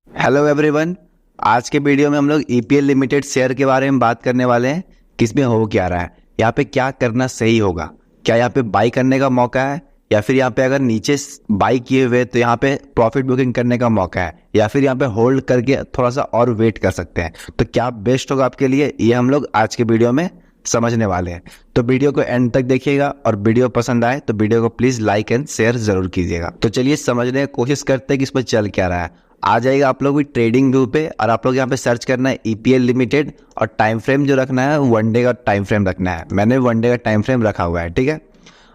Hello everyone. आज के video में हम लोग ईपीएल लिमिटेड शेयर के बारे में बात करने वाले हैं। किसमें हो क्या रहा है, यहाँ पे क्या करना सही होगा, क्या यहाँ पे बाई करने का मौका है या फिर यहाँ पे अगर नीचे बाई किए हुए तो यहाँ पे प्रॉफिट बुकिंग करने का मौका है या फिर यहाँ पे होल्ड करके थोड़ा सा और वेट कर सकते हैं। तो क्या बेस्ट होगा आपके लिए, ये हम लोग आज के वीडियो में समझने वाले हैं। तो वीडियो को एंड तक देखिएगा और वीडियो पसंद आए तो वीडियो को प्लीज लाइक एंड शेयर जरूर कीजिएगा। तो चलिए समझने की कोशिश करते हैं कि इसमें चल क्या रहा है। आ जाएगा आप लोग भी ट्रेडिंग व्यू पे और आप लोग यहाँ पे सर्च करना है ईपीएल लिमिटेड और टाइम फ्रेम जो रखना है वनडे का टाइम फ्रेम रखना है। मैंने वनडे का टाइम फ्रेम रखा हुआ है, ठीक है।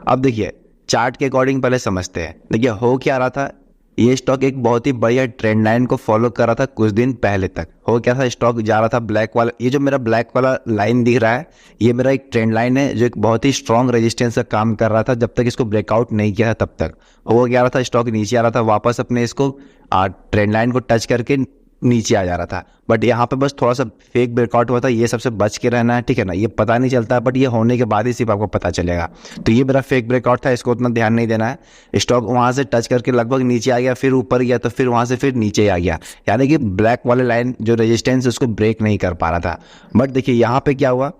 अब देखिए चार्ट के अकॉर्डिंग पहले समझते हैं। देखिए हो क्या रहा था, ये स्टॉक एक बहुत ही बढ़िया ट्रेंड लाइन को फॉलो कर रहा था कुछ दिन पहले तक। हो क्या था, स्टॉक जा रहा था ब्लैक वाला, ये जो मेरा ब्लैक वाला लाइन दिख रहा है ये मेरा एक ट्रेंड लाइन है जो एक बहुत ही स्ट्रॉन्ग रेजिस्टेंस का काम कर रहा था जब तक इसको ब्रेकआउट नहीं किया था तब तक। हो क्या रहा था, स्टॉक नीचे आ रहा था, वापस अपने इसको ट्रेंड लाइन को टच करके नीचे आ जा रहा था। बट यहाँ पे बस थोड़ा सा फेक ब्रेकआउट हुआ था, ये सबसे बच के रहना है, ठीक है ना। ये पता नहीं चलता बट ये होने के बाद ही सिर्फ आपको पता चलेगा। तो ये मेरा फेक ब्रेकआउट था, इसको उतना ध्यान नहीं देना है। स्टॉक वहां से टच करके लगभग नीचे आ गया, फिर ऊपर गया तो फिर वहां से फिर नीचे आ गया, यानी कि ब्लैक वाले लाइन जो रेजिस्टेंस उसको ब्रेक नहीं कर पा रहा था। बट देखिए यहाँ पे क्या हुआ,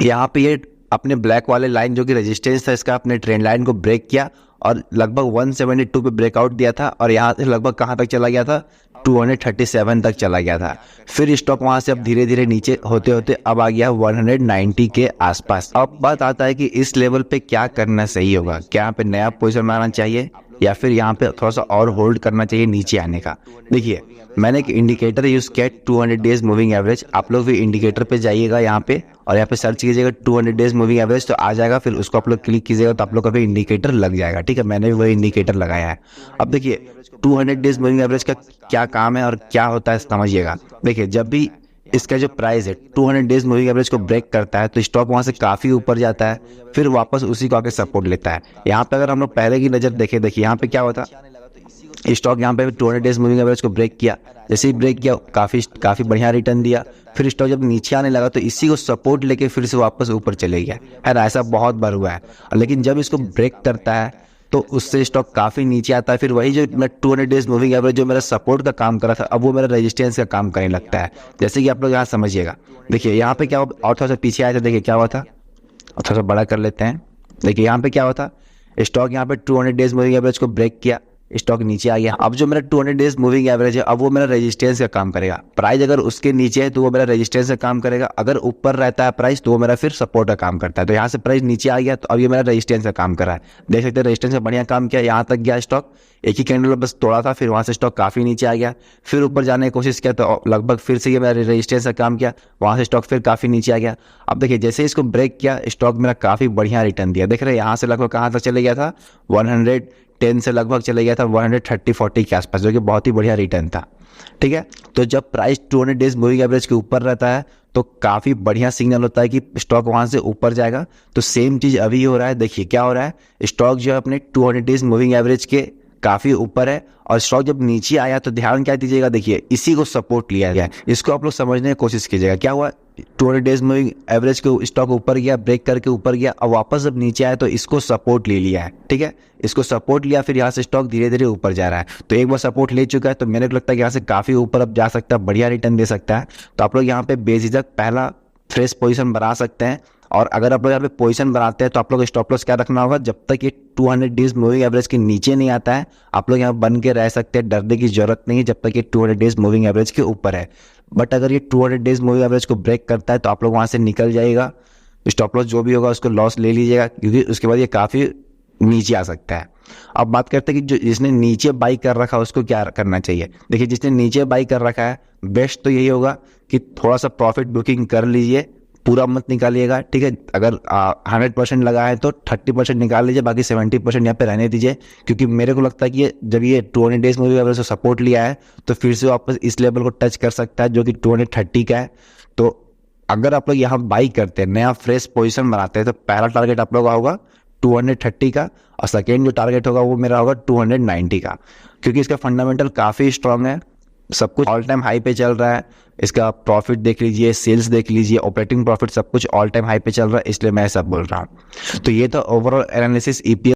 यहाँ पे ये अपने ब्लैक वाले लाइन जो कि रेजिस्टेंस था इसका अपने ट्रेंड लाइन को ब्रेक किया और लगभग 172 पे ब्रेकआउट दिया था और यहाँ से लगभग कहाँ तक चला गया था, 237 तक चला गया था। फिर स्टॉक वहां से अब धीरे धीरे नीचे होते होते अब आ गया 190 के आसपास। अब बात आता है कि इस लेवल पे क्या करना सही होगा, क्या यहाँ पे नया पोजीशन बनाना चाहिए या फिर यहाँ पे थोड़ा सा और होल्ड करना चाहिए नीचे आने का। देखिए मैंने एक इंडिकेटर यूज किया 200 डेज मूविंग एवरेज। आप लोग भी इंडिकेटर पे जाइएगा यहाँ पे और यहाँ पे सर्च कीजिएगा 200 डेज मूविंग एवरेज तो आ जाएगा। फिर उसको आप लोग क्लिक कीजिएगा तो आप लोग का भी इंडिकेटर लग जाएगा, ठीक है। मैंने भी वही इंडिकेटर लगाया है। अब देखिए 200 डेज मूविंग एवरेज का क्या काम है और क्या होता है समझिएगा। देखिए जब भी इसका जो प्राइस है 200 डेज मूविंग एवरेज को ब्रेक करता है तो स्टॉक वहां से काफी ऊपर जाता है, फिर वापस उसी को आके सपोर्ट लेता है। यहाँ पे अगर हम लोग पहले की नजर देखें, देखिए यहाँ पे क्या होता, स्टॉक यहाँ पे 200 डेज मूविंग एवरेज को ब्रेक किया, जैसे ही ब्रेक किया काफी बढ़िया रिटर्न दिया। फिर स्टॉक जब नीचे आने लगा तो इसी को सपोर्ट लेके फिर से वापस ऊपर चले गया, है ना। ऐसा बहुत बार हुआ है। लेकिन जब इसको ब्रेक करता है तो उससे स्टॉक काफी नीचे आता है, फिर वही जो मैं 200 डेज मूविंग एवरेज जो मेरा सपोर्ट का काम कर रहा था अब वो मेरा रेजिस्टेंस का काम करने लगता है। जैसे कि आप लोग यहाँ समझिएगा, देखिए यहाँ पे क्या और थोड़ा सा पीछे आया था, देखिए क्या हुआ था, थोड़ा सा बड़ा कर लेते हैं। देखिए यहाँ पे क्या हुआ था, स्टॉक यहाँ पे 200 डेज मूविंग एवरेज को ब्रेक किया, स्टॉक नीचे आ गया। अब जो मेरा 200 डेज मूविंग एवरेज है अब वो मेरा रेजिस्टेंस का काम करेगा। प्राइस अगर उसके नीचे है तो वो मेरा रेजिस्टेंस का काम करेगा, अगर ऊपर रहता है प्राइस तो वो मेरा फिर सपोर्ट का काम करता है। तो यहाँ से प्राइस नीचे आ गया तो अब ये मेरा रेजिस्टेंस का काम कर रहा है। देख सकते हैं रेजिस्टेंस का बढ़िया काम किया, यहाँ तक गया स्टॉक, एक ही कैंडल बस तोड़ा था, फिर वहां से स्टॉक काफी नीचे आ गया, फिर ऊपर जाने की कोशिश किया तो लगभग फिर से ये मेरा रेजिस्टेंस का काम किया, वहां से स्टॉक फिर काफी नीचे आ गया। अब देखिए जैसे इसको ब्रेक किया स्टॉक मेरा काफी बढ़िया रिटर्न दिया। देख रहे हैं यहाँ से लगभग कहाँ तक चले गया था, 110 से लगभग चले गया था 130-40 के आसपास, जो कि बहुत ही बढ़िया रिटर्न था, ठीक है। तो जब प्राइस 200 डेज मूविंग एवरेज के ऊपर रहता है तो काफी बढ़िया सिग्नल होता है कि स्टॉक वहां से ऊपर जाएगा। तो सेम चीज अभी हो रहा है। देखिए क्या हो रहा है, स्टॉक जो है अपने 200 डेज मूविंग एवरेज के काफी ऊपर है और स्टॉक जब नीचे आया तो ध्यान क्या दीजिएगा, देखिए इसी को सपोर्ट लिया गया। इसको आप लोग समझने की कोशिश कीजिएगा। क्या हुआ, 200 डेज मूविंग एवरेज के स्टॉक ऊपर गया, ब्रेक करके ऊपर गया और वापस जब नीचे आया तो इसको सपोर्ट ले लिया है, ठीक है। इसको सपोर्ट लिया, फिर यहाँ से स्टॉक धीरे धीरे ऊपर जा रहा है। तो एक बार सपोर्ट ले चुका है तो मेरे को लगता है कि यहाँ से काफी ऊपर अब जा सकता है, बढ़िया रिटर्न दे सकता है। तो आप लोग यहाँ पे बेझिझक पहला फ्रेश पोजीशन बना सकते हैं। और अगर आप लोग यहाँ पे पोजीशन बनाते हैं तो आप लोग स्टॉप लॉस क्या रखना होगा, जब तक ये 200 डेज मूविंग एवरेज के नीचे नहीं आता है आप लोग यहाँ बन के रह सकते हैं, डरने की जरूरत नहीं है जब तक ये 200 डेज मूविंग एवरेज के ऊपर है। बट अगर ये 200 डेज मूविंग एवरेज को ब्रेक करता है तो आप लोग वहां से निकल जाइएगा, स्टॉप लॉस जो भी होगा उसको लॉस ले लीजिएगा, क्योंकि उसके बाद ये काफी नीचे आ सकता है। अब बात करते हैं कि जो जिसने नीचे बाई कर रखा है उसको क्या करना चाहिए। देखिए जिसने नीचे बाई कर रखा है बेस्ट तो यही होगा कि थोड़ा सा प्रॉफिट बुकिंग कर लीजिए, पूरा मत निकालिएगा, ठीक है। अगर 100% लगा है तो 30% निकाल लीजिए, बाकी 70% यहाँ पे रहने दीजिए। क्योंकि मेरे को लगता है कि जब ये 200 डेज मूविंग एवरेज से सपोर्ट लिया है तो फिर से वापस इस लेवल को टच कर सकता है जो कि 230 का है। तो अगर आप लोग यहाँ बाई करते हैं, नया फ्रेश पोजीशन बनाते हैं तो पहला टारगेट आप लोग का होगा 230 का और सेकेंड जो टारगेट होगा वो मेरा होगा 290 का, क्योंकि इसका फंडामेंटल काफी स्ट्रांग है, सब कुछ ऑल टाइम हाई पे चल रहा है। इसका प्रॉफिट देख लीजिए, सेल्स देख लीजिए, ऑपरेटिंग प्रॉफिट सब कुछ ऑल टाइम हाई पे चल रहा है, इसलिए मैं ऐसा बोल रहा हूँ। तो ये तो ओवरऑल एनालिसिस ईपीएल